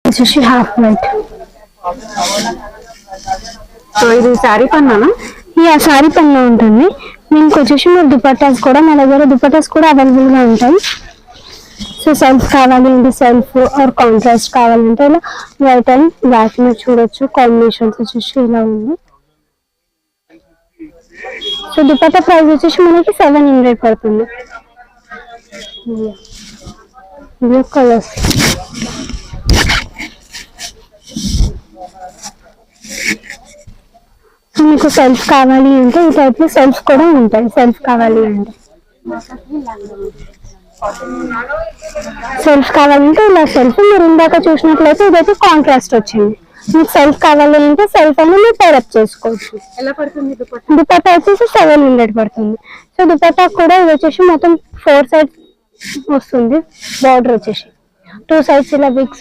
వచ్చేసి half white. So ఇది sari పన్నానా? Sorry పన్నా ఉంటుంది. దీనికి వచ్చేసి మీరు దుపట్టాస్ కూడా, మా దగ్గర దుపట్టాస్ కూడా అవైలబుల్ గా ఉంటాయి. సో సెల్ఫ్ కావాలి అంటే సెల్ఫ్ ఆర్ కాంట్రాస్ట్ కావాలంటే ఇలా వైట్ అండ్ బ్లాక్ మీరు చూడొచ్చు. కాంబినేషన్స్ వచ్చేసి ఇలా ఉంది. సో దుపట్టా ప్రైస్ వచ్చేసి మనకి 700 పడుతుంది. Blue colours. మీకు సెల్ఫ్ కావాలి అంటే ఈ టైప్ లో సెల్ఫ్ కూడా ఉంటాయి. సెల్ఫ్ కావాలి అంటే ఇలా సెల్ఫ్. మీరు ఇందాక చూసినట్లయితే ఇదైతే కాంట్రాస్ట్ వచ్చింది. మీకు సెల్ఫ్ కావాలి అంటే సెల్ఫ్ అని మీరు పేరప్ చేసుకోవచ్చు. ఎలా పడుతుంది దుపట్టా వచ్చేసి 700 పడుతుంది. సో దుపట్టా కూడా ఇది వచ్చేసి మొత్తం 4 సైడ్స్ వస్తుంది. బార్డర్ వచ్చేసి 2 సైడ్స్ ఇలా బిగ్